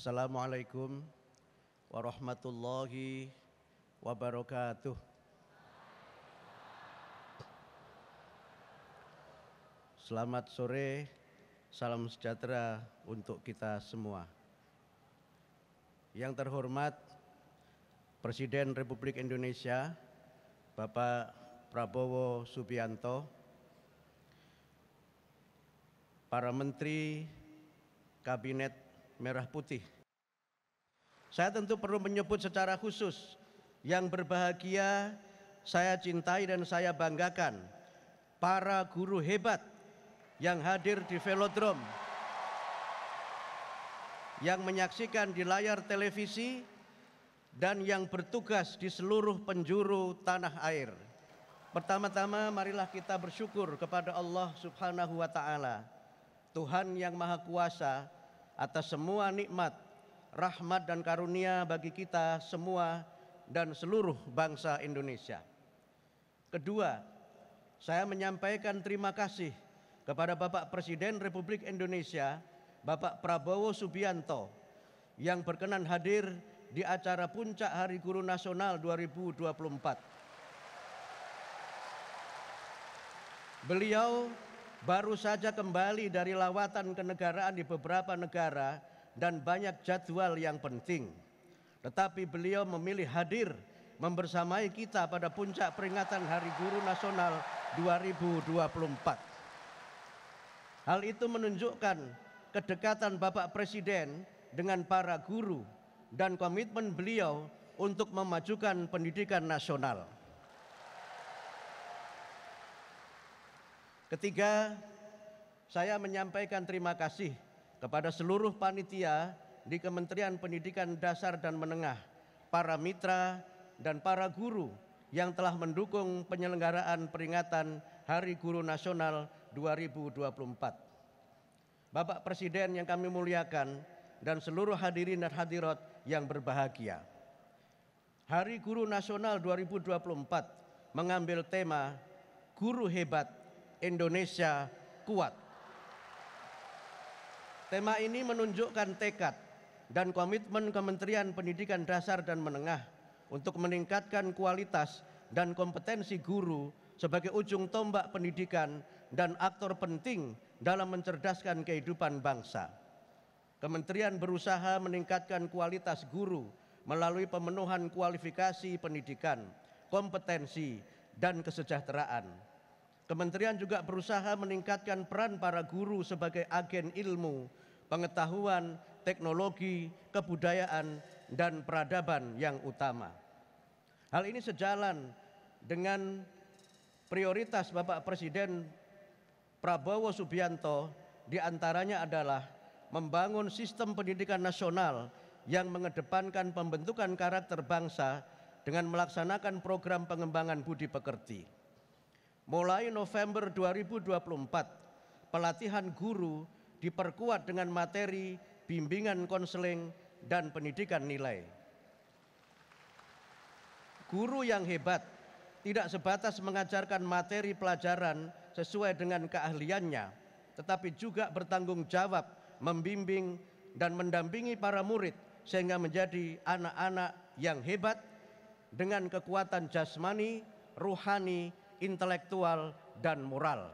Assalamualaikum warahmatullahi wabarakatuh. Selamat sore, salam sejahtera untuk kita semua. Yang terhormat Presiden Republik Indonesia Bapak Prabowo Subianto, para Menteri Kabinet Merah Putih. Saya tentu perlu menyebut secara khusus yang berbahagia, saya cintai dan saya banggakan para guru hebat yang hadir di velodrome, yang menyaksikan di layar televisi, dan yang bertugas di seluruh penjuru tanah air. Pertama-tama marilah kita bersyukur kepada Allah Subhanahu wa Ta'ala, Tuhan yang Maha Kuasa, atas semua nikmat, rahmat dan karunia bagi kita semua dan seluruh bangsa Indonesia. Kedua, saya menyampaikan terima kasih kepada Bapak Presiden Republik Indonesia, Bapak Prabowo Subianto, yang berkenan hadir di acara Puncak Hari Guru Nasional 2024. Beliau baru saja kembali dari lawatan kenegaraan di beberapa negara dan banyak jadwal yang penting. Tetapi beliau memilih hadir membersamai kita pada puncak peringatan Hari Guru Nasional 2024. Hal itu menunjukkan kedekatan Bapak Presiden dengan para guru dan komitmen beliau untuk memajukan pendidikan nasional. Ketiga, saya menyampaikan terima kasih kepada seluruh panitia di Kementerian Pendidikan Dasar dan Menengah, para mitra dan para guru yang telah mendukung penyelenggaraan peringatan Hari Guru Nasional 2024. Bapak Presiden yang kami muliakan dan seluruh hadirin dan hadirat yang berbahagia. Hari Guru Nasional 2024 mengambil tema Guru Hebat, Indonesia Kuat. Tema ini menunjukkan tekad dan komitmen Kementerian Pendidikan Dasar dan Menengah untuk meningkatkan kualitas dan kompetensi guru sebagai ujung tombak pendidikan dan aktor penting dalam mencerdaskan kehidupan bangsa. Kementerian berusaha meningkatkan kualitas guru melalui pemenuhan kualifikasi pendidikan, kompetensi, dan kesejahteraan. Kementerian juga berusaha meningkatkan peran para guru sebagai agen ilmu, pengetahuan, teknologi, kebudayaan, dan peradaban yang utama. Hal ini sejalan dengan prioritas Bapak Presiden Prabowo Subianto, diantaranya adalah membangun sistem pendidikan nasional yang mengedepankan pembentukan karakter bangsa dengan melaksanakan program pengembangan budi pekerti. Mulai November 2024, pelatihan guru diperkuat dengan materi bimbingan konseling dan pendidikan nilai. Guru yang hebat tidak sebatas mengajarkan materi pelajaran sesuai dengan keahliannya, tetapi juga bertanggung jawab membimbing dan mendampingi para murid sehingga menjadi anak-anak yang hebat dengan kekuatan jasmani, ruhani, intelektual, dan moral.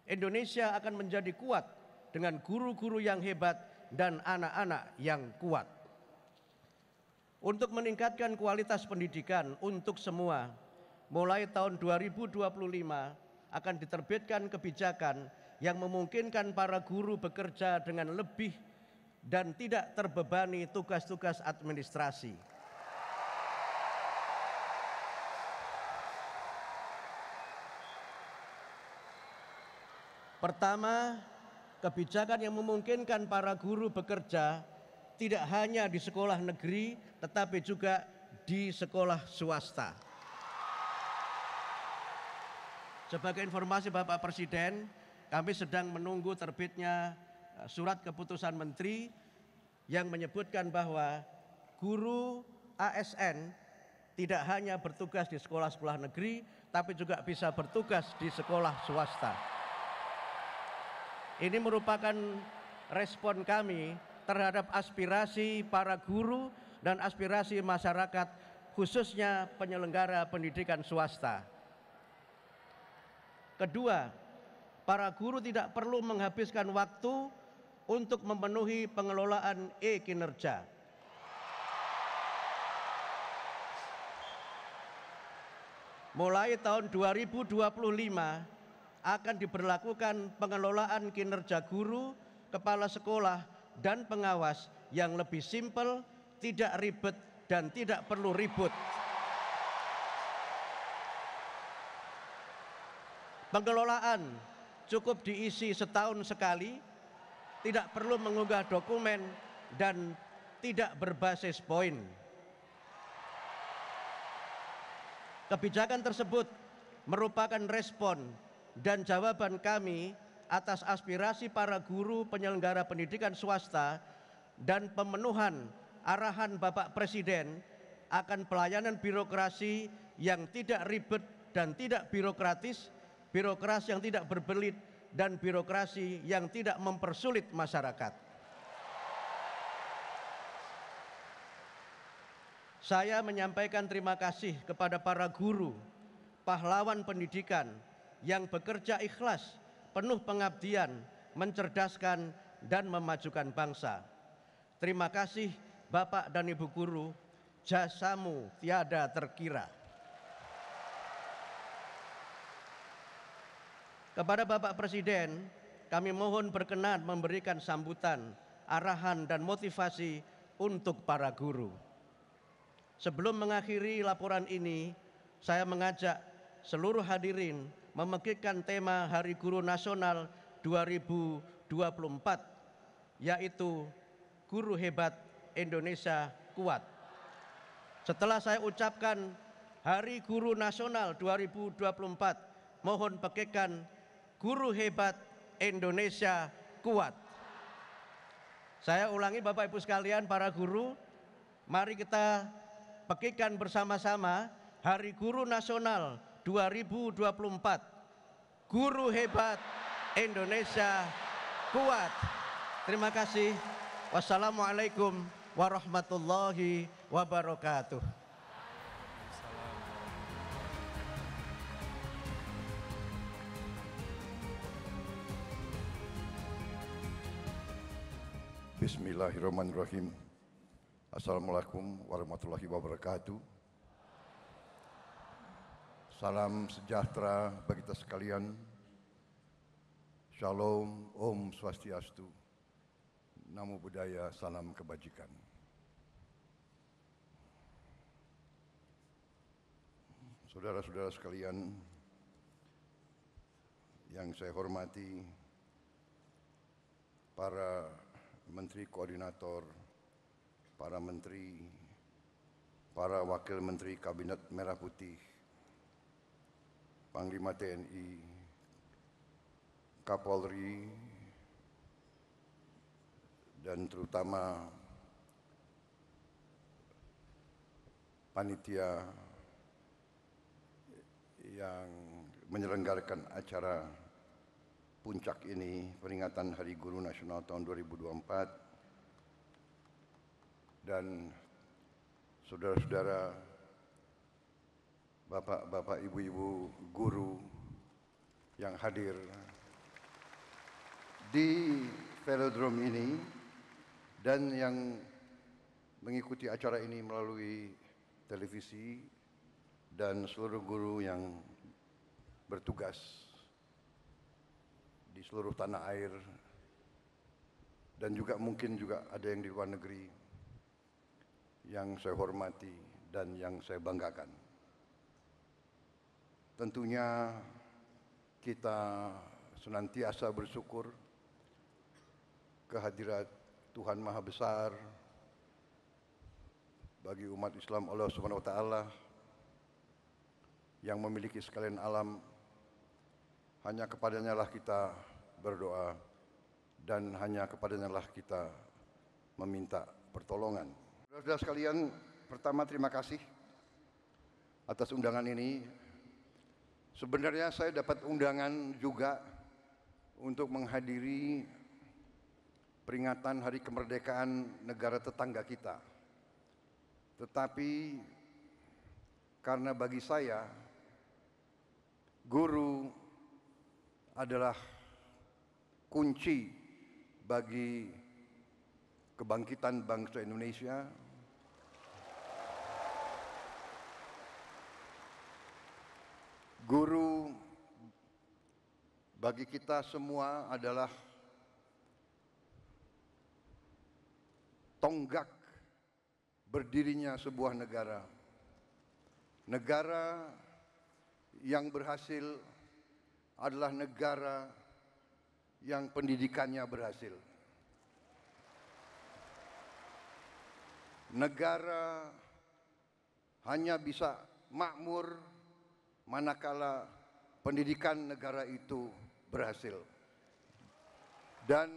Indonesia akan menjadi kuat dengan guru-guru yang hebat dan anak-anak yang kuat. Untuk meningkatkan kualitas pendidikan untuk semua, mulai tahun 2025 akan diterbitkan kebijakan yang memungkinkan para guru bekerja dengan lebih dan tidak terbebani tugas-tugas administrasi. Pertama, kebijakan yang memungkinkan para guru bekerja tidak hanya di sekolah negeri, tetapi juga di sekolah swasta. Sebagai informasi Bapak Presiden, kami sedang menunggu terbitnya surat keputusan Menteri yang menyebutkan bahwa guru ASN tidak hanya bertugas di sekolah-sekolah negeri, tapi juga bisa bertugas di sekolah swasta. Ini merupakan respon kami terhadap aspirasi para guru dan aspirasi masyarakat, khususnya penyelenggara pendidikan swasta. Kedua, para guru tidak perlu menghabiskan waktu untuk memenuhi pengelolaan e-kinerja. Mulai tahun 2025 akan diberlakukan pengelolaan kinerja guru, kepala sekolah, dan pengawas yang lebih simpel, tidak ribet, dan tidak perlu ribut. Pengelolaan cukup diisi setahun sekali, tidak perlu mengunggah dokumen, dan tidak berbasis poin. Kebijakan tersebut merupakan respon dan jawaban kami atas aspirasi para guru penyelenggara pendidikan swasta dan pemenuhan arahan Bapak Presiden akan pelayanan birokrasi yang tidak ribet dan tidak birokratis, birokrasi yang tidak berbelit, dan birokrasi yang tidak mempersulit masyarakat. Saya menyampaikan terima kasih kepada para guru, pahlawan pendidikan yang bekerja ikhlas, penuh pengabdian, mencerdaskan, dan memajukan bangsa. Terima kasih Bapak dan Ibu guru, jasamu tiada terkira. Kepada Bapak Presiden, kami mohon berkenan memberikan sambutan, arahan, dan motivasi untuk para guru. Sebelum mengakhiri laporan ini, saya mengajak seluruh hadirin memikirkan tema Hari Guru Nasional 2024, yaitu Guru Hebat Indonesia Kuat. Setelah saya ucapkan Hari Guru Nasional 2024, mohon pikirkan Guru Hebat Indonesia Kuat. Saya ulangi Bapak Ibu sekalian, para guru, mari kita pikirkan bersama-sama Hari Guru Nasional 2024, Guru Hebat Indonesia Kuat. Terima kasih. Wassalamualaikum warahmatullahi wabarakatuh. Bismillahirrahmanirrahim. Assalamualaikum warahmatullahi wabarakatuh. Salam sejahtera bagi kita sekalian. Shalom, Om Swastiastu. Namo Buddhaya, salam kebajikan. Saudara-saudara sekalian yang saya hormati, para menteri koordinator, para menteri, para wakil menteri Kabinet Merah Putih, Panglima TNI, Kapolri, dan terutama panitia yang menyelenggarakan acara puncak ini, peringatan Hari Guru Nasional tahun 2024, dan saudara-saudara, bapak-bapak, ibu-ibu guru yang hadir di velodrome ini dan yang mengikuti acara ini melalui televisi, dan seluruh guru yang bertugas di seluruh tanah air, dan juga mungkin juga ada yang di luar negeri yang saya hormati dan yang saya banggakan. Tentunya kita senantiasa bersyukur kehadirat Tuhan Maha Besar bagi umat Islam, Allah Subhanahu wa Ta'ala, yang memiliki sekalian alam. Hanya kepadanya lah kita berdoa dan hanya kepadanya lah kita meminta pertolongan. Saudara-saudara sekalian, pertama terima kasih atas undangan ini. Sebenarnya saya dapat undangan juga untuk menghadiri peringatan Hari Kemerdekaan negara tetangga kita. Tetapi karena bagi saya, guru adalah kunci bagi kebangkitan bangsa Indonesia. Guru bagi kita semua adalah tonggak berdirinya sebuah negara. Negara yang berhasil adalah negara yang pendidikannya berhasil. Negara hanya bisa makmur manakala pendidikan negara itu berhasil. Dan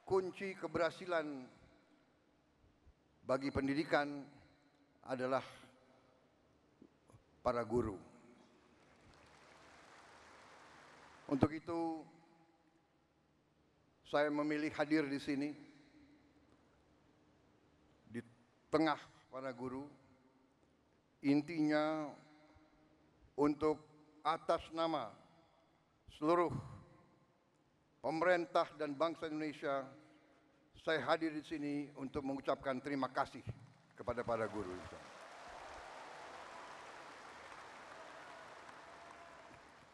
kunci keberhasilan bagi pendidikan adalah para guru. Untuk itu, saya memilih hadir di sini, di tengah para guru, intinya untuk atas nama seluruh pemerintah dan bangsa Indonesia, saya hadir di sini untuk mengucapkan terima kasih kepada para guru.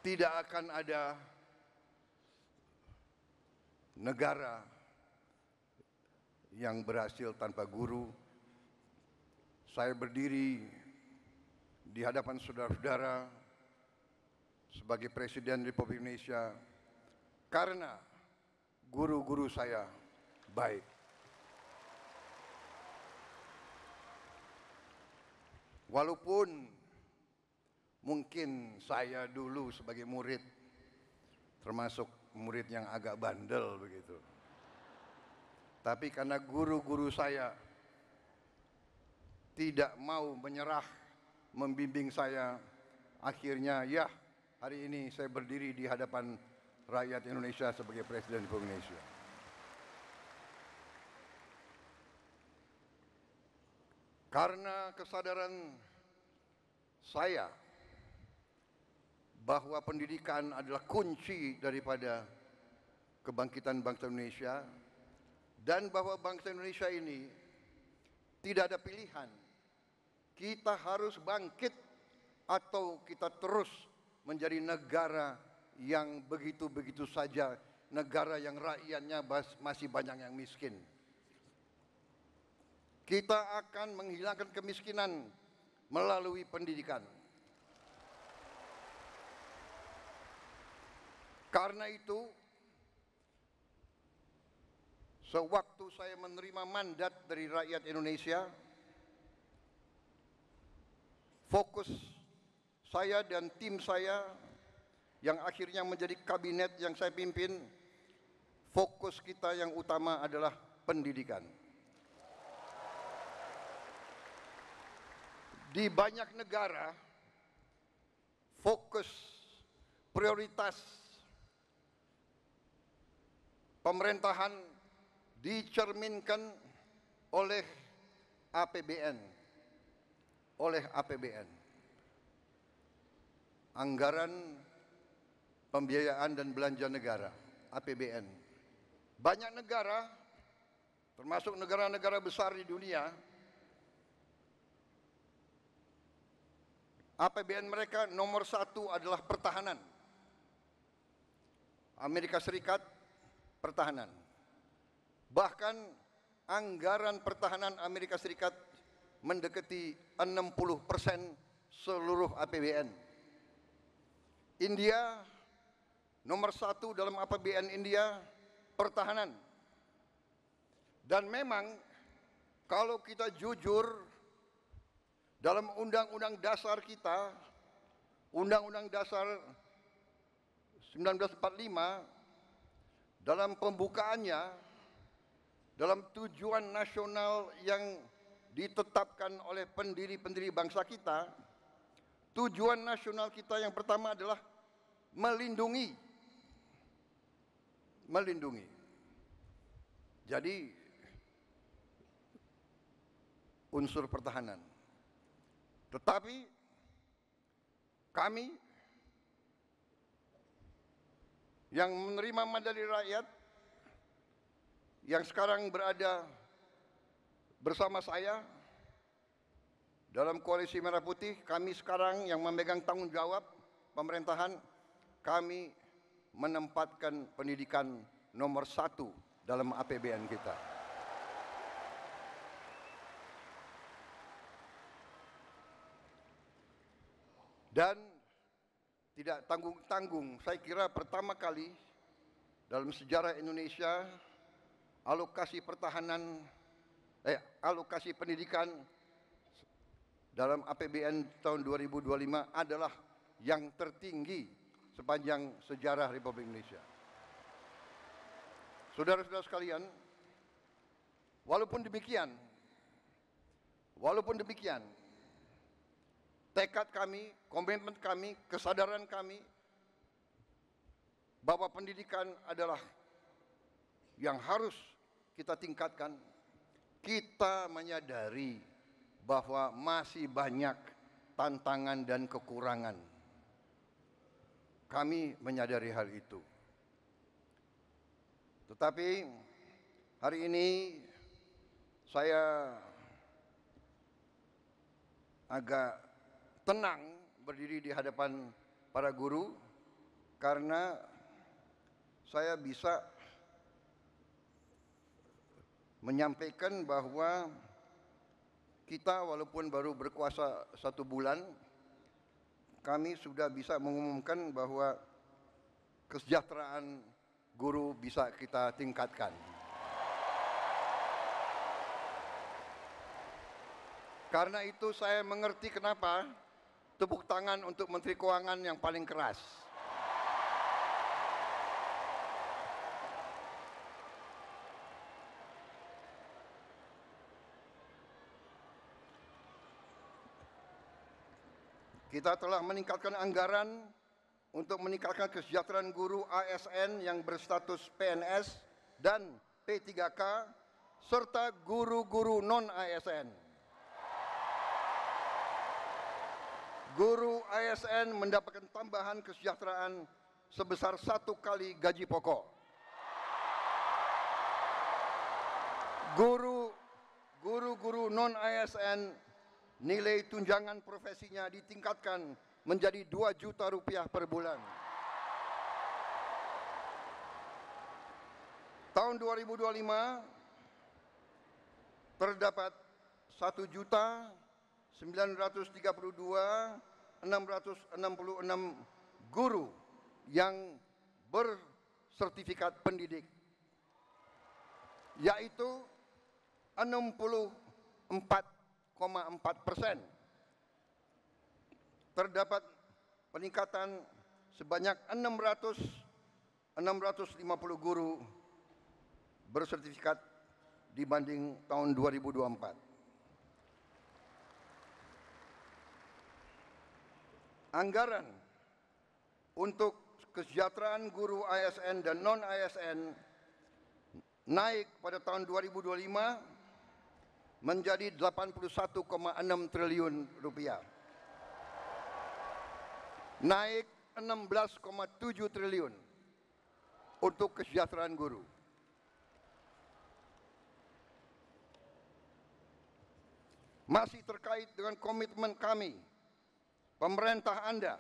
Tidak akan ada negara yang berhasil tanpa guru. Saya berdiri di hadapan saudara-saudara sebagai Presiden Republik Indonesia karena guru-guru saya baik. Walaupun mungkin saya dulu sebagai murid termasuk murid yang agak bandel begitu. Tapi karena guru-guru saya tidak mau menyerah membimbing saya, akhirnya ya hari ini saya berdiri di hadapan rakyat Indonesia sebagai Presiden Republik Indonesia. Karena kesadaran saya bahwa pendidikan adalah kunci daripada kebangkitan bangsa Indonesia dan bahwa bangsa Indonesia ini tidak ada pilihan. Kita harus bangkit atau kita terus menjadi negara yang begitu-begitu saja, negara yang rakyatnya masih banyak yang miskin. Kita akan menghilangkan kemiskinan melalui pendidikan. Karena itu, sewaktu saya menerima mandat dari rakyat Indonesia, fokus saya dan tim saya yang akhirnya menjadi kabinet yang saya pimpin, fokus kita yang utama adalah pendidikan. Di banyak negara, fokus prioritas pemerintahan dicerminkan oleh APBN, anggaran pembiayaan dan belanja negara, APBN. Banyak negara, termasuk negara-negara besar di dunia, APBN mereka nomor satu adalah pertahanan. Amerika Serikat, pertahanan. Bahkan anggaran pertahanan Amerika Serikat mendekati 60% seluruh APBN. India, nomor satu dalam APBN India, pertahanan. Dan memang kalau kita jujur, dalam undang-undang dasar kita, Undang-Undang Dasar 1945, dalam pembukaannya, dalam tujuan nasional yang ditetapkan oleh pendiri-pendiri bangsa kita, tujuan nasional kita yang pertama adalah melindungi. Jadi unsur pertahanan. Tetapi kami yang menerima mandat dari rakyat, yang sekarang berada bersama saya dalam koalisi Merah Putih, kami sekarang yang memegang tanggung jawab pemerintahan, kami menempatkan pendidikan nomor 1 dalam APBN kita. Dan tidak tanggung-tanggung, saya kira pertama kali dalam sejarah Indonesia alokasi pendidikan dalam APBN tahun 2025 adalah yang tertinggi sepanjang sejarah Republik Indonesia. Saudara-saudara sekalian, walaupun demikian, tekad kami, komitmen kami, kesadaran kami bahwa pendidikan adalah yang harus kita tingkatkan. Kita menyadari bahwa masih banyak tantangan dan kekurangan. Kami menyadari hal itu. Tetapi hari ini saya agak tenang berdiri di hadapan para guru karena saya bisa menyampaikan bahwa kita walaupun baru berkuasa 1 bulan, kami sudah bisa mengumumkan bahwa kesejahteraan guru bisa kita tingkatkan. Karena itu saya mengerti kenapa tepuk tangan untuk Menteri Keuangan yang paling keras. Kita telah meningkatkan anggaran untuk meningkatkan kesejahteraan guru ASN yang berstatus PNS dan P3K serta guru-guru non-ASN. Guru ASN mendapatkan tambahan kesejahteraan sebesar 1 kali gaji pokok. Guru-guru non-ASN nilai tunjangan profesinya ditingkatkan menjadi 2 juta rupiah per bulan. Tahun 2025 terdapat 1.932.666 guru yang bersertifikat pendidik, yaitu 64,4%. Terdapat peningkatan sebanyak 650 guru bersertifikat dibanding tahun 2024. Anggaran untuk kesejahteraan guru ASN dan non-ASN naik pada tahun 2025 menjadi 81,6 triliun rupiah. Naik 16,7 triliun untuk kesejahteraan guru. Masih terkait dengan komitmen kami, pemerintah Anda,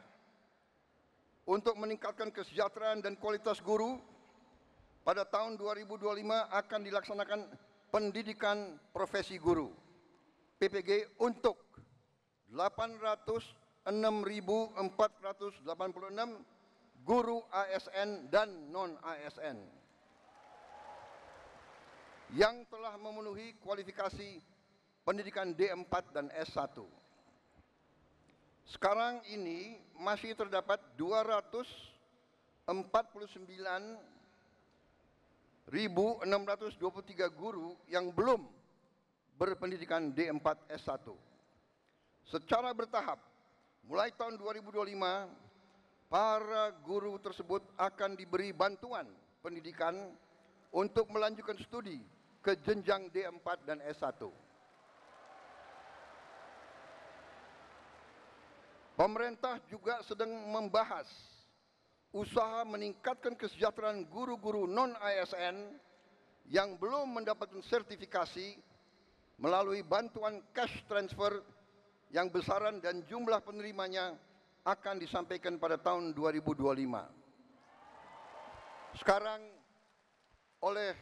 untuk meningkatkan kesejahteraan dan kualitas guru, pada tahun 2025 akan dilaksanakan pendidikan profesi guru PPG untuk 806.486 guru ASN dan non-ASN yang telah memenuhi kualifikasi pendidikan D4 dan S1. Sekarang ini masih terdapat 249.623 guru yang belum berpendidikan D4 S1. Secara bertahap, mulai tahun 2025, para guru tersebut akan diberi bantuan pendidikan untuk melanjutkan studi ke jenjang D4 dan S1. Pemerintah juga sedang membahas usaha meningkatkan kesejahteraan guru-guru non-ASN yang belum mendapatkan sertifikasi melalui bantuan cash transfer yang besaran dan jumlah penerimanya akan disampaikan pada tahun 2025. Sekarang oleh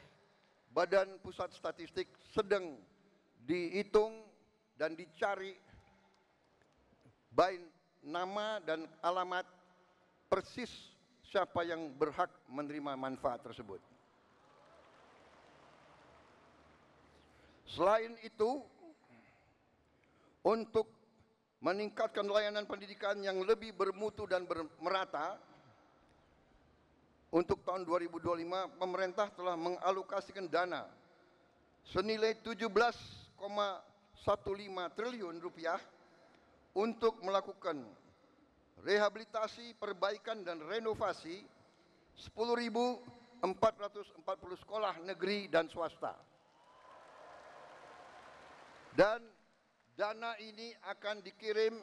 Badan Pusat Statistik sedang dihitung dan dicari baik nama dan alamat persis siapa yang berhak menerima manfaat tersebut. Selain itu, untuk meningkatkan layanan pendidikan yang lebih bermutu dan merata, untuk tahun 2025 pemerintah telah mengalokasikan dana senilai 17,15 triliun rupiah untuk melakukan rehabilitasi, perbaikan dan renovasi 10.440 sekolah negeri dan swasta. Dan dana ini akan dikirim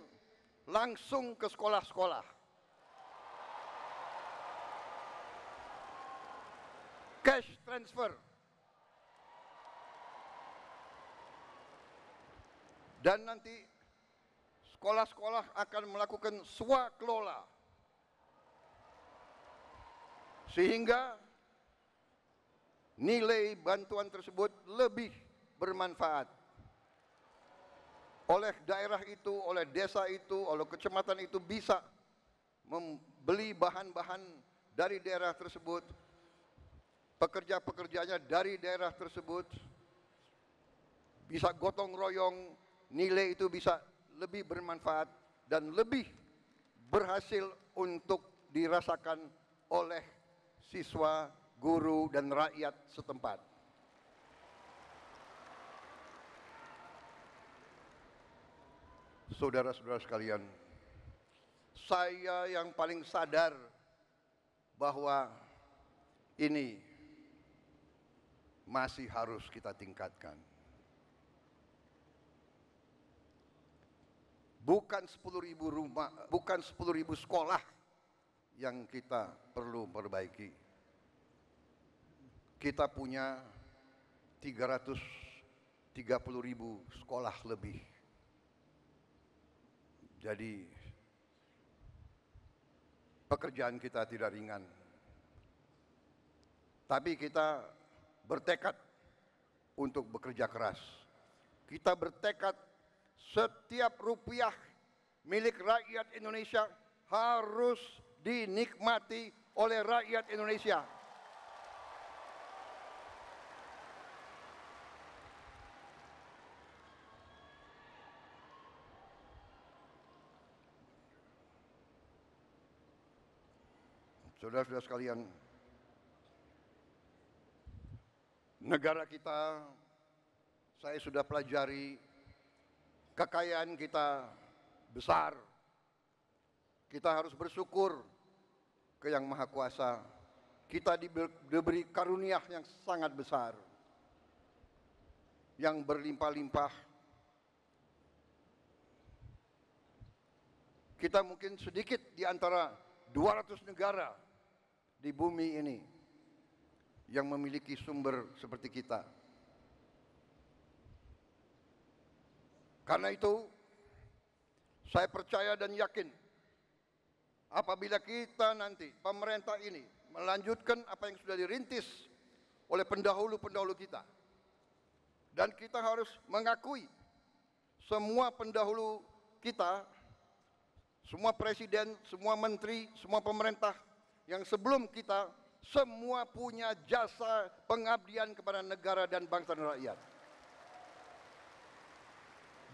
langsung ke sekolah-sekolah. Cash transfer. Dan nanti sekolah-sekolah akan melakukan swakelola. Sehingga nilai bantuan tersebut lebih bermanfaat. Oleh daerah itu, oleh desa itu, oleh kecamatan itu bisa membeli bahan-bahan dari daerah tersebut, pekerja-pekerjanya dari daerah tersebut, bisa gotong royong, nilai itu bisa lebih bermanfaat dan lebih berhasil untuk dirasakan oleh siswa, guru, dan rakyat setempat. Saudara-saudara sekalian, saya yang paling sadar bahwa ini masih harus kita tingkatkan. Bukan 10.000 rumah, bukan 10.000 sekolah yang kita perlu perbaiki. Kita punya 330.000 sekolah lebih. Jadi pekerjaan kita tidak ringan. Tapi kita bertekad untuk bekerja keras. Kita bertekad setiap rupiah milik rakyat Indonesia harus dinikmati oleh rakyat Indonesia. Saudara-saudara sekalian, negara kita, saya sudah pelajari, kekayaan kita besar. Kita harus bersyukur ke Yang Maha Kuasa. Kita diberi karunia yang sangat besar, yang berlimpah-limpah. Kita mungkin sedikit di antara 200 negara di bumi ini yang memiliki sumber seperti kita. Karena itu, saya percaya dan yakin apabila kita nanti, pemerintah ini melanjutkan apa yang sudah dirintis oleh pendahulu-pendahulu kita. Dan kita harus mengakui semua pendahulu kita, semua presiden, semua menteri, semua pemerintah yang sebelum kita, semua punya jasa pengabdian kepada negara dan bangsa dan rakyat.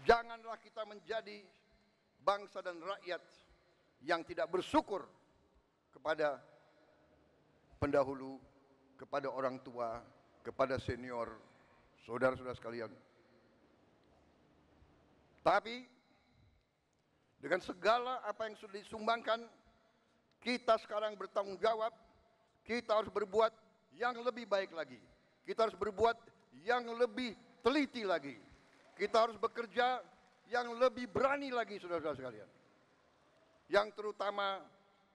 Janganlah kita menjadi bangsa dan rakyat yang tidak bersyukur kepada pendahulu, kepada orang tua, kepada senior, saudara-saudara sekalian. Tapi dengan segala apa yang sudah disumbangkan, kita sekarang bertanggung jawab, kita harus berbuat yang lebih baik lagi. Kita harus berbuat yang lebih teliti lagi. Kita harus bekerja yang lebih berani lagi, saudara-saudara sekalian. Yang terutama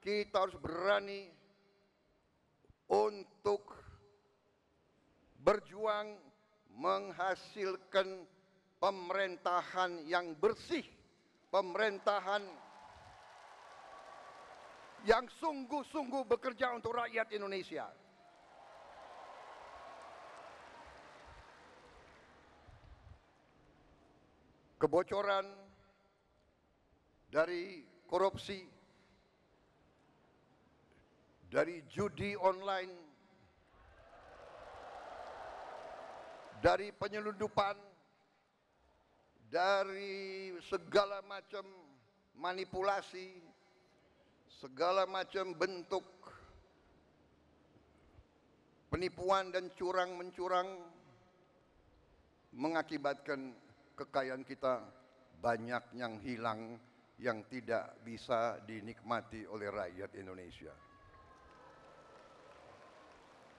kita harus berani untuk berjuang menghasilkan pemerintahan yang bersih, pemerintahan yang sungguh-sungguh bekerja untuk rakyat Indonesia. Kebocoran dari korupsi, dari judi online, dari penyelundupan, dari segala macam manipulasi, segala macam bentuk penipuan dan curang-mencurang mengakibatkan kekayaan kita banyak yang hilang, yang tidak bisa dinikmati oleh rakyat Indonesia.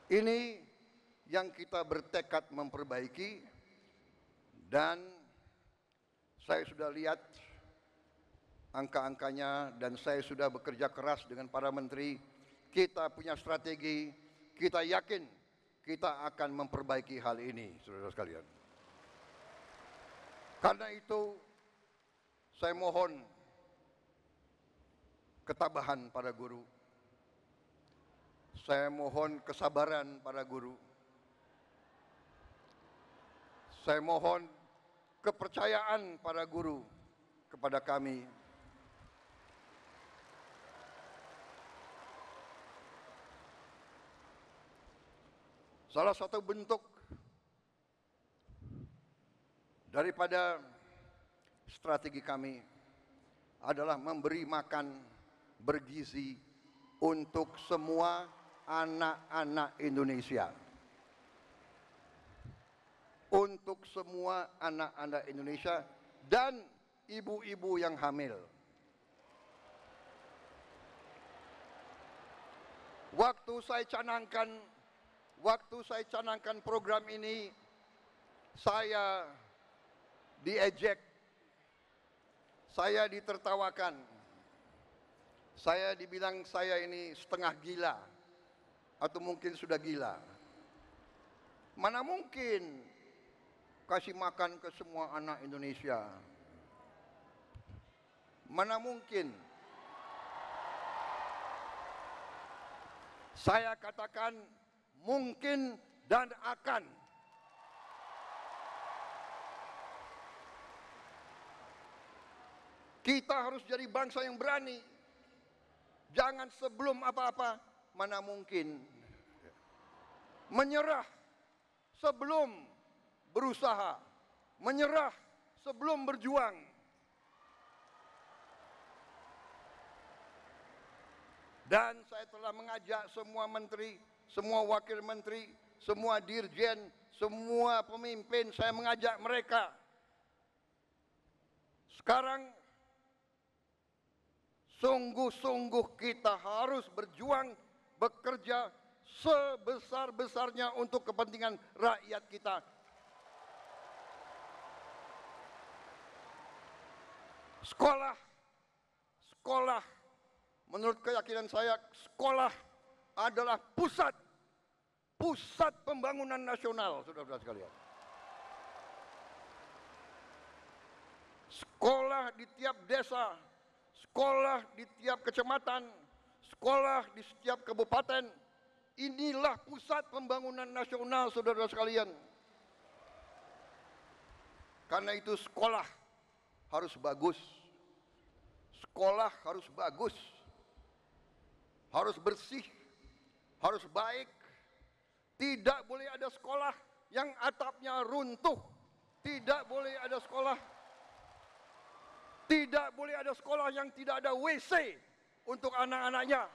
Ini yang kita bertekad memperbaiki, dan saya sudah lihat angka-angkanya dan saya sudah bekerja keras dengan para menteri. Kita punya strategi, kita yakin kita akan memperbaiki hal ini, saudara sekalian. Karena itu saya mohon ketabahan para guru. Saya mohon kesabaran para guru. Saya mohon kepercayaan para guru kepada kami. Salah satu bentuk daripada strategi kami adalah memberi makan bergizi untuk semua anak-anak Indonesia. Untuk semua anak-anak Indonesia dan ibu-ibu yang hamil. Waktu saya canangkan program ini, saya diejek, saya ditertawakan, saya dibilang saya ini setengah gila atau mungkin sudah gila. Mana mungkin kasih makan ke semua anak Indonesia? Mana mungkin? Saya katakan mungkin dan akan. Kita harus jadi bangsa yang berani. Jangan sebelum apa-apa, mana mungkin. Menyerah sebelum berusaha. Menyerah sebelum berjuang. Dan saya telah mengajak semua menteri, semua wakil menteri, semua dirjen, semua pemimpin, saya mengajak mereka. Sekarang sungguh-sungguh kita harus berjuang, bekerja sebesar-besarnya untuk kepentingan rakyat kita. Sekolah, menurut keyakinan saya, sekolah adalah pusat pembangunan nasional, saudara-saudara sekalian. Sekolah di tiap desa, sekolah di tiap kecamatan, sekolah di setiap kabupaten, inilah pusat pembangunan nasional, saudara-saudara sekalian. Karena itu sekolah harus bagus. Sekolah harus bagus. Harus bersih, harus baik. Tidak boleh ada sekolah yang atapnya runtuh. Tidak boleh ada sekolah yang tidak ada WC untuk anak-anaknya.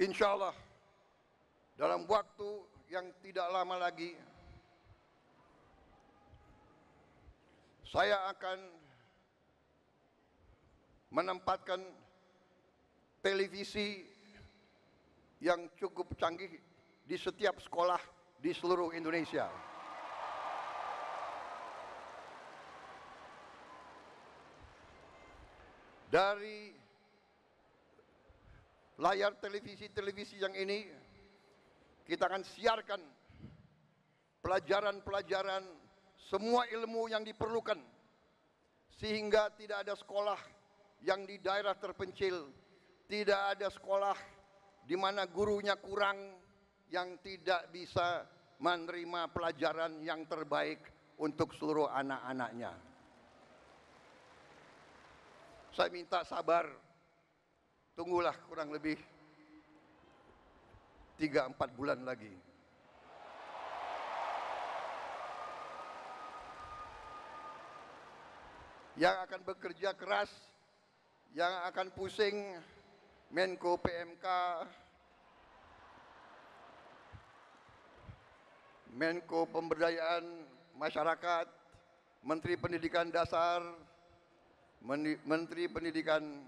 Insya Allah dalam waktu yang tidak lama lagi saya akan menempatkan televisi yang cukup canggih di setiap sekolah di seluruh Indonesia. Dari layar televisi yang ini, kita akan siarkan pelajaran-pelajaran, semua ilmu yang diperlukan, sehingga tidak ada sekolah yang di daerah terpencil, tidak ada sekolah di mana gurunya kurang, yang tidak bisa menerima pelajaran yang terbaik untuk seluruh anak-anaknya. Saya minta sabar, tunggulah kurang lebih 3-4 bulan lagi. Yang akan bekerja keras, yang akan pusing Menko PMK, Menko Pemberdayaan Masyarakat, Menteri Pendidikan Dasar, Menteri Pendidikan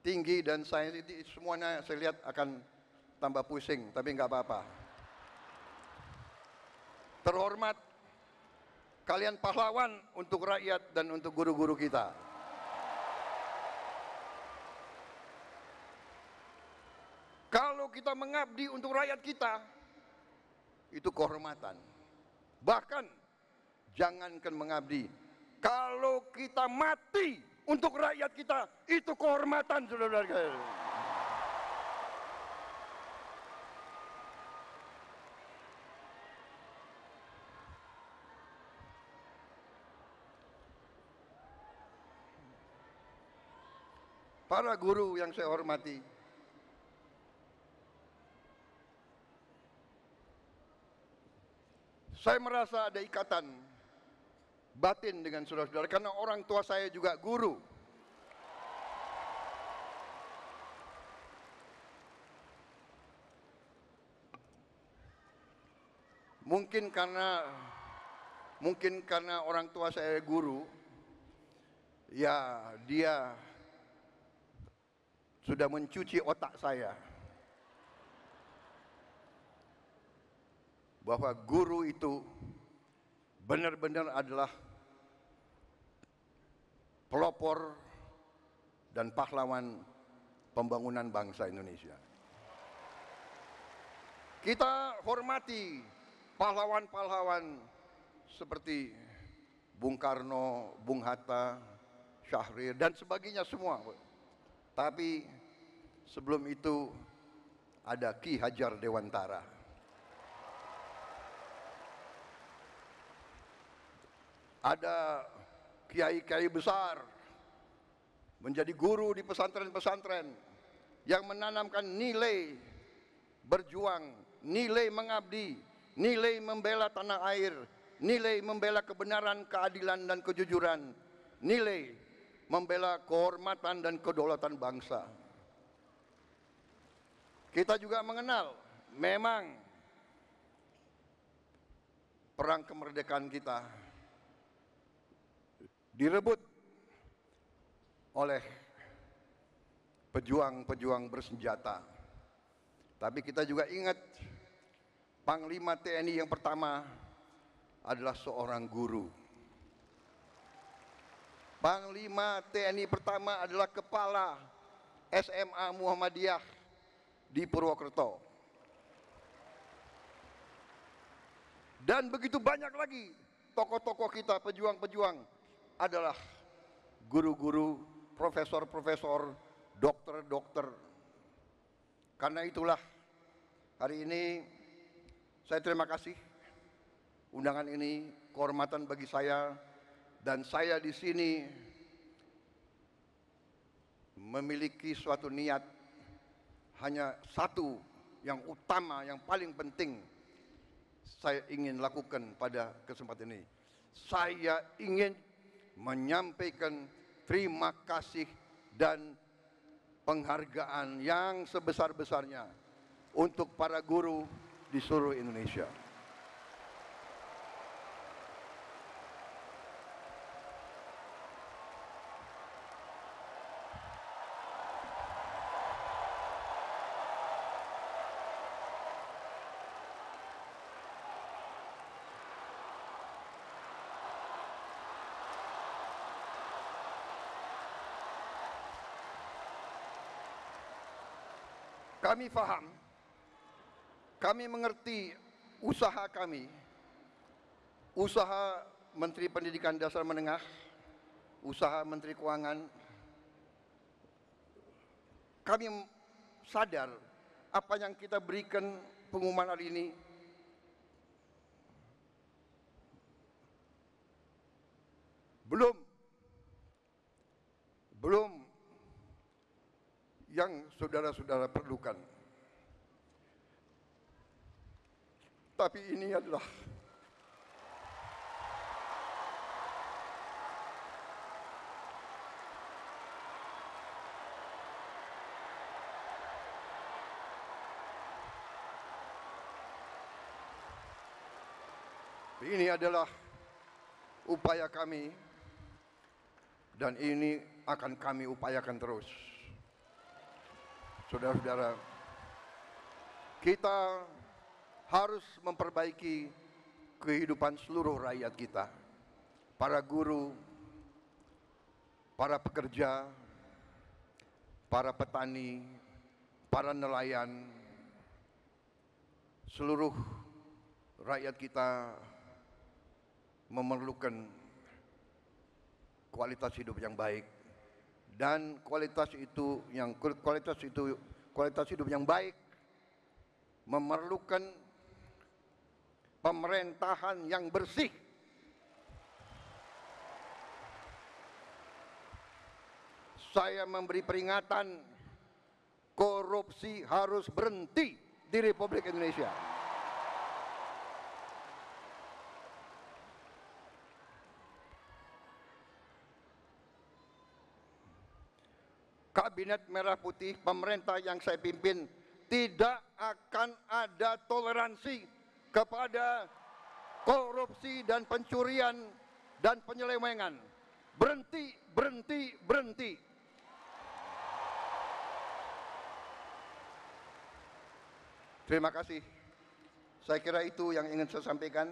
Tinggi dan Sains, itu semuanya saya lihat akan tambah pusing, tapi nggak apa-apa. Terhormat, kalian pahlawan untuk rakyat dan untuk guru-guru kita. Kalau kita mengabdi untuk rakyat kita, itu kehormatan. Bahkan jangankan mengabdi, kalau kita mati untuk rakyat kita, itu kehormatan, saudara-saudara. Para guru yang saya hormati, saya merasa ada ikatan batin dengan saudara-saudara karena orang tua saya juga guru. Mungkin karena orang tua saya guru, ya dia sudah mencuci otak saya bahwa guru itu benar-benar adalah pelopor dan pahlawan pembangunan bangsa Indonesia. Kita hormati pahlawan-pahlawan seperti Bung Karno, Bung Hatta, Syahrir dan sebagainya semua. Tapi sebelum itu ada Ki Hajar Dewantara. Ada kiai-kiai besar menjadi guru di pesantren-pesantren yang menanamkan nilai berjuang, nilai mengabdi, nilai membela tanah air, nilai membela kebenaran, keadilan dan kejujuran, nilai membela kehormatan dan kedaulatan bangsa. Kita juga mengenal memang perang kemerdekaan kita direbut oleh pejuang-pejuang bersenjata. Tapi kita juga ingat Panglima TNI yang pertama adalah seorang guru. Panglima TNI pertama adalah kepala SMA Muhammadiyah di Purwokerto. Dan begitu banyak lagi tokoh-tokoh kita, pejuang-pejuang adalah guru-guru, profesor-profesor, dokter-dokter. Karena itulah hari ini saya terima kasih undangan ini, kehormatan bagi saya. Dan saya di sini memiliki suatu niat, hanya satu yang utama, yang paling penting saya ingin lakukan pada kesempatan ini. Saya ingin menyampaikan terima kasih dan penghargaan yang sebesar-besarnya untuk para guru di seluruh Indonesia. Kami faham, kami mengerti usaha kami, usaha Menteri Pendidikan Dasar Menengah, usaha Menteri Keuangan. Kami sadar apa yang kita berikan pengumuman hari ini belum yang saudara-saudara perlukan. Tapi ini adalah upaya kami, dan ini akan kami upayakan terus. Saudara-saudara, kita harus memperbaiki kehidupan seluruh rakyat kita. Para guru, para pekerja, para petani, para nelayan, seluruh rakyat kita memerlukan kualitas hidup yang baik, dan kualitas hidup yang baik memerlukan pemerintahan yang bersih. Saya memberi peringatan, korupsi harus berhenti di Republik Indonesia. Kabinet Merah Putih, pemerintah yang saya pimpin, tidak akan ada toleransi kepada korupsi dan pencurian dan penyelewengan. Berhenti, berhenti, berhenti. Terima kasih. Saya kira itu yang ingin saya sampaikan.